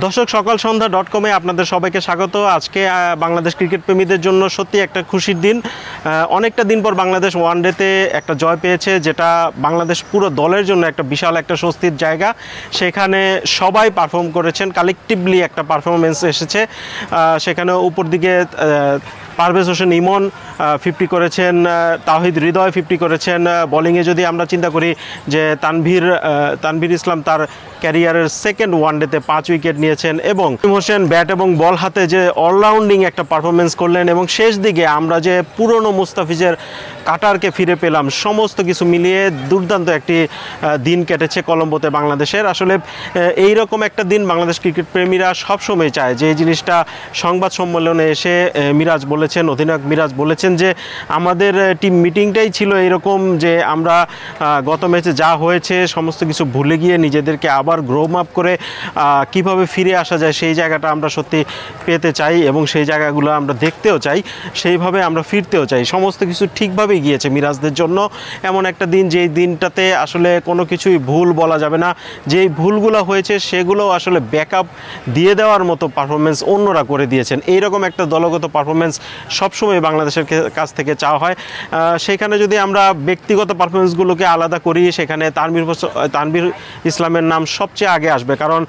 দর্শক সকাল সন্ধ্যা .com-এ আপনাদের সবাইকে স্বাগত। আজকে বাংলাদেশ ক্রিকেট প্রেমীদের জন্য সত্যি একটা খুশির দিন। অনেকটা দিন পর বাংলাদেশ ওয়ানডেতে একটা জয় পেয়েছে, যেটা বাংলাদেশ পুরো দলের জন্য একটা বিশাল একটা স্বস্তির জায়গা। সেখানে সবাই পারফর্ম করেছেন, কালেকটিভলি একটা পারফরমেন্স এসেছে। সেখানে উপর দিকে পারভেজ হোসেন ইমন 50 করেছেন, তাওহিদ হৃদয় 50 করেছেন। বোলিংয়ে যদি আমরা চিন্তা করি যে তানভীর ইসলাম তার ক্যারিয়ারের সেকেন্ড ওয়ানডেতে 5 উইকেট নিয়েছেন, এবং হোসেন ব্যাট এবং বল হাতে যে অলরাউন্ডিং একটা পারফরমেন্স করলেন, এবং শেষ দিকে আমরা যে পুরনো মুস্তাফিজের কাটারকে ফিরে পেলাম। সমস্ত কিছু মিলিয়ে দুর্দান্ত একটি দিন কেটেছে কলম্বোতে বাংলাদেশের। আসলে এই রকম একটা দিন বাংলাদেশ ক্রিকেট প্রেমীরা সবসময় চায়, যে এই জিনিসটা সংবাদ সম্মেলনে এসে অধিনায়ক মিরাজ বলেছেন যে আমাদের টিম মিটিংটাই ছিল এরকম, যে আমরা গত ম্যাচে যা হয়েছে সমস্ত কিছু ভুলে গিয়ে নিজেদেরকে আবার গ্রোম আপ করে কিভাবে ফিরে আসা যায় সেই জায়গাটা আমরা সত্যি পেতে চাই, এবং সেই জায়গাগুলো আমরা দেখতেও চাই, সেইভাবে আমরা ফিরতেও চাই। সমস্ত কিছু ঠিকভাবেই গিয়েছে মিরাজদের জন্য। এমন একটা দিন, যেই দিনটাতে আসলে কোনো কিছুই ভুল বলা যাবে না। যেই ভুলগুলো হয়েছে সেগুলো আসলে ব্যাকআপ দিয়ে দেওয়ার মতো পারফরমেন্স অন্যরা করে দিয়েছেন। এইরকম একটা দলগত পারফরমেন্স সবসময় বাংলাদেশের কাছ থেকে চাওয়া হয়। সেখানে যদি আমরা ব্যক্তিগত পারফরমেন্সগুলোকে আলাদা করি, সেখানে তানভীর ইসলামের নাম সবচেয়ে আগে আসবে, কারণ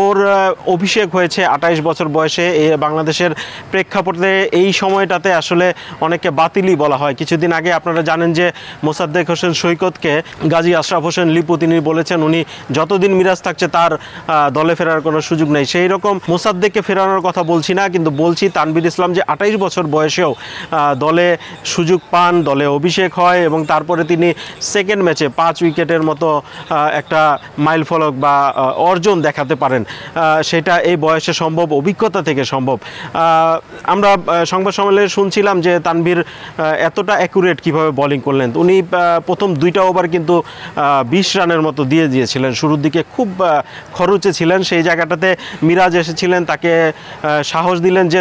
ওর অভিষেক হয়েছে 28 বছর বয়সে। বাংলাদেশের প্রেক্ষাপটে এই সময়টাতে আসলে অনেকে বাতিলই বলা হয়। কিছুদিন আগে আপনারা জানেন যে মোসাদ্দেক হোসেন সৈকতকে গাজী আশরাফ হোসেন লিপু তিনি বলেছেন উনি যতদিন মিরাজ থাকছে তার দলে ফেরার কোনো সুযোগ নেই। সেই রকম মোসাদ্দেককে ফেরানোর কথা বলছি না, কিন্তু বলছি তানভীর ইসলাম যে 28 বছর বয়সেও দলে সুযোগ পান, দলে অভিষেক হয়, এবং তারপরে তিনি সেকেন্ড ম্যাচে 5 উইকেটের মতো একটা মাইলফলক বা অর্জন দেখাতে পারেন। সেটা এই বয়সে সম্ভব, অভিজ্ঞতা থেকে সম্ভব। আমরা সংবাদ সম্মেলনে শুনছিলাম যে তানভীর এতটা অ্যাকুরেট কিভাবে বোলিং করলেন। উনি প্রথম 2টা ওভার কিন্তু 20 রানের মতো দিয়েছিলেন। শুরুর দিকে খুব খরচে ছিলেন। সেই জায়গাটাতে মিরাজ এসেছিলেন, তাকে সাহস দিলেন, যে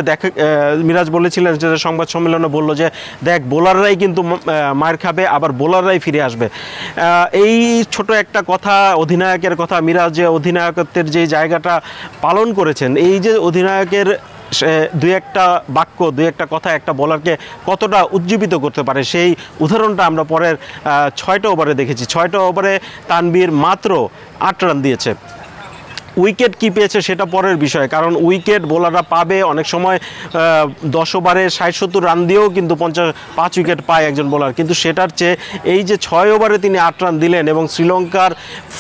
মিরাজ বলেছিলেন যে সংবাদ সম্মেলনে বলল যে দেখ, বোলাররাই কিন্তু মার খাবে, আবার বোলাররাই ফিরে আসবে। এই ছোট একটা কথা, অধিনায়কের কথা, মিরাজ যে অধিনায়কত্বের যে জায়গাটা পালন করেছেন, এই যে অধিনায়কের দুই একটা বাক্য, দুই একটা কথা একটা বোলারকে কতটা উজ্জীবিত করতে পারে, সেই উদাহরণটা আমরা পরের 6টা ওভারে দেখেছি। 6টা ওভারে তানভীর মাত্র 8 রান দিয়েছে। উইকেট কী পেয়েছে সেটা পরের বিষয়, কারণ উইকেট বোলাররা পাবে অনেক সময় 10 ওভারে 60-70 রান দিয়েও কিন্তু 5 উইকেট পায় একজন বোলার, কিন্তু সেটার চেয়ে এই যে 6 ওভারে তিনি 8 রান দিলেন, এবং শ্রীলঙ্কার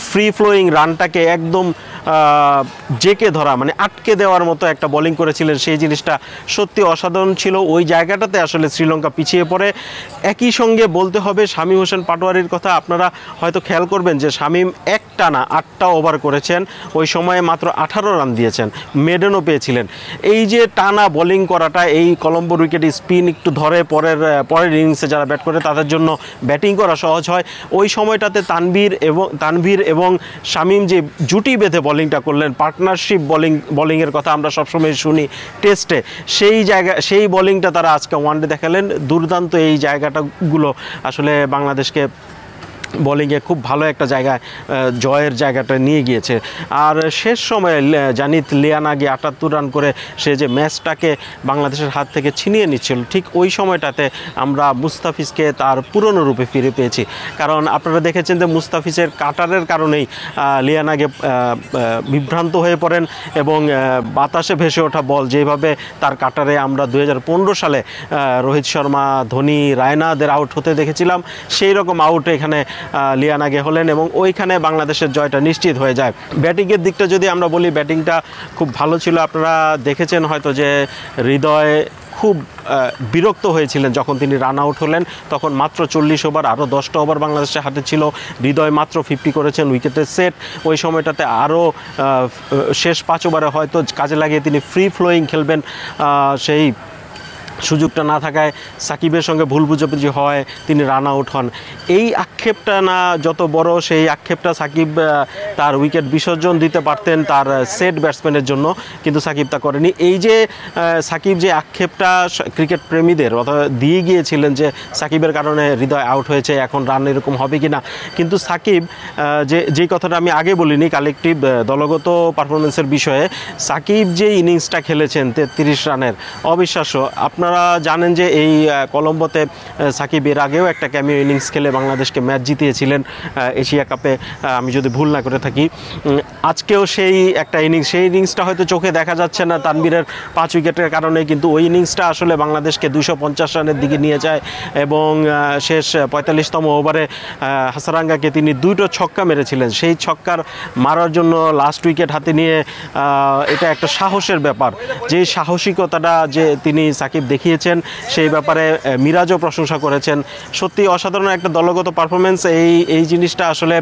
ফ্রি ফ্লোয়িং রানটাকে একদম জেকে ধরা, মানে আটকে দেওয়ার মতো একটা বোলিং করেছিলেন। সেই জিনিসটা সত্যি অসাধারণ ছিল। ওই জায়গাটাতে আসলে শ্রীলঙ্কা পিছিয়ে পড়ে। একই সঙ্গে বলতে হবে শামীম হোসেন পাটোয়ারির কথা। আপনারা হয়তো খেয়াল করবেন যে শামীম একটানা 8টা ওভার করেছেন, ওই সময়ে মাত্র 18 রান দিয়েছেন, মেডেনও পেয়েছিলেন। এই যে টানা বোলিং করাটা, এই কলম্বোর উইকেটে স্পিন একটু ধরে, পরের ইনিংসে যারা ব্যাট করে তাদের জন্য ব্যাটিং করা সহজ হয়। ওই সময়টাতে তানভীর এবং শামীম যে জুটি বেঁধে বোলিংটা করলেন, পার্টনারশিপ বোলিংয়ের কথা আমরা সবসময় শুনি টেস্টে, সেই বোলিংটা তারা আজকে ওয়ানডে দেখালেন। দুর্দান্ত এই জায়গাটাগুলো আসলে বাংলাদেশকে বোলিংয়ে খুব ভালো একটা জায়গায় জয়ের জায়গাটা নিয়ে গিয়েছে। আর শেষ সময়ে জানিত লিয়ানাগি 78 রান করে সে যে ম্যাচটাকে বাংলাদেশের হাত থেকে ছিনিয়ে নিচ্ছিল, ঠিক ওই সময়টাতে আমরা মুস্তাফিজকে তার পুরনো রূপে ফিরে পেয়েছি। কারণ আপনারা দেখেছেন যে মুস্তাফিজের কাটারের কারণেই লিয়ানাগে বিভ্রান্ত হয়ে পড়েন, এবং বাতাসে ভেসে ওঠা বল যেভাবে তার কাটারে আমরা 2015 সালে রোহিত শর্মা, ধোনি, রায়নাদের আউট হতে দেখেছিলাম, সেই রকম আউট এখানে লিয়ানাগে হলেন, এবং ওইখানে বাংলাদেশের জয়টা নিশ্চিত হয়ে যায়। ব্যাটিংয়ের দিকটা যদি আমরা বলি, ব্যাটিংটা খুব ভালো ছিল। আপনারা দেখেছেন হয়তো যে হৃদয় খুব বিরক্ত হয়েছিলেন যখন তিনি রান আউট হলেন। তখন মাত্র 40 ওভার, আরও 10টা ওভার বাংলাদেশের হাতে ছিল। হৃদয় মাত্র 50 করেছেন, উইকেটের সেট। ওই সময়টাতে আরও শেষ 5 ওভারে হয়তো কাজে লাগিয়ে তিনি ফ্রি ফ্লোয়িং খেলবেন, সেই সুযোগটা না থাকায় সাকিবের সঙ্গে ভুল বুঝাবুঝি হয়, তিনি রান আউট হন। এই আক্ষেপটা না যত বড়, সেই আক্ষেপটা সাকিব তার উইকেট বিসর্জন দিতে পারতেন তার সেট ব্যাটসম্যানের জন্য, কিন্তু সাকিব তা করেনি। এই যে সাকিব যে আক্ষেপটা ক্রিকেট প্রেমীদের অথবা দিয়ে গিয়েছিলেন যে সাকিবের কারণে হৃদয় আউট হয়েছে, এখন রান এরকম হবে কি না, কিন্তু সাকিব যেই কথাটা আমি আগে বলিনি কালেকটিভ দলগত পারফরমেন্সের বিষয়ে, সাকিব যে ইনিংসটা খেলেছেন 33 রানের, অবিশ্বাস্য। আপনারা জানেন যে এই কলম্বোতে সাকিব এর আগেও একটা ক্যামিও ইনিংস খেলে বাংলাদেশকে ম্যাচ জিতিয়েছিলেন এশিয়া কাপে, আমি যদি ভুল না করে থাকি। আজকেও সেই একটা ইনিংস, সেই ইনিংসটা হয়তো চোখে দেখা যাচ্ছে না তানভীরের 5 উইকেটের কারণে, কিন্তু ওই ইনিংসটা আসলে বাংলাদেশকে 250 রানের দিকে নিয়ে যায় এবং শেষ 45তম ওভারে হাসারাঙ্গাকে তিনি 2টো ছক্কা মেরেছিলেন। সেই ছক্কার মারার জন্য লাস্ট উইকেট হাতে নিয়ে এটা একটা সাহসের ব্যাপার, যে সাহসিকতাটা যে তিনি সাকিব দেখিয়েছেন সেই ব্যাপারে মিরাজও প্রশংসা করেছেন। সত্যি অসাধারণ একটা দলগত পারফরমেন্স। এই জিনিসটা আসলে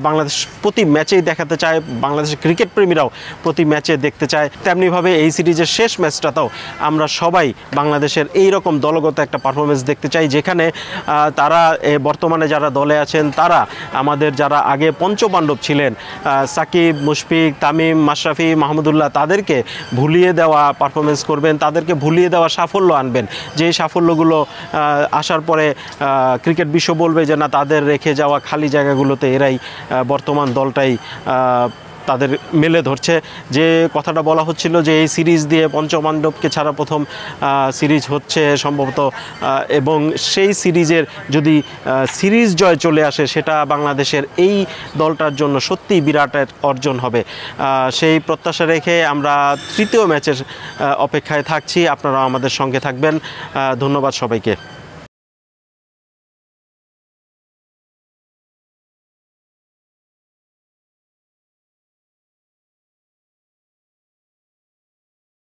বাংলাদেশ প্রতি ম্যাচেই দেখাতে চায়, বাংলাদেশের ক্রিকেট প্রেমীরাও প্রতি ম্যাচে দেখতে চায়। তেমনিভাবে এই সিরিজের শেষ ম্যাচটাতেও আমরা সবাই বাংলাদেশের এই রকম দলগত একটা পারফরমেন্স দেখতে চাই, যেখানে তারা বর্তমানে যারা দলে আছেন তারা আমাদের যারা আগে পঞ্চপাণ্ডব ছিলেন, সাকিব, মুশফিক, তামিম, মাশরাফি, মাহমুদুল্লাহ, তাদেরকে ভুলিয়ে দেওয়া পারফরমেন্স করবেন, তাদেরকে ভুলিয়ে দেওয়া সাফল্য আনবেন। যে সাফল্যগুলো আসার পরে ক্রিকেট বিশ্ব বলবে যে না, তাদের রেখে যাওয়া খালি জায়গাগুলোতে এরাই বর্তমান দলটাই তাদের মেলে ধরছে। যে কথাটা বলা হচ্ছিল যে এই সিরিজ দিয়ে পঞ্চপাণ্ডবকে ছাড়া প্রথম সিরিজ হচ্ছে সম্ভবত, এবং সেই সিরিজের যদি সিরিজ জয় চলে আসে সেটা বাংলাদেশের এই দলটার জন্য সত্যিই বিরাট অর্জন হবে। সেই প্রত্যাশা রেখে আমরা তৃতীয় ম্যাচের অপেক্ষায় থাকছি। আপনারা আমাদের সঙ্গে থাকবেন। ধন্যবাদ সবাইকে।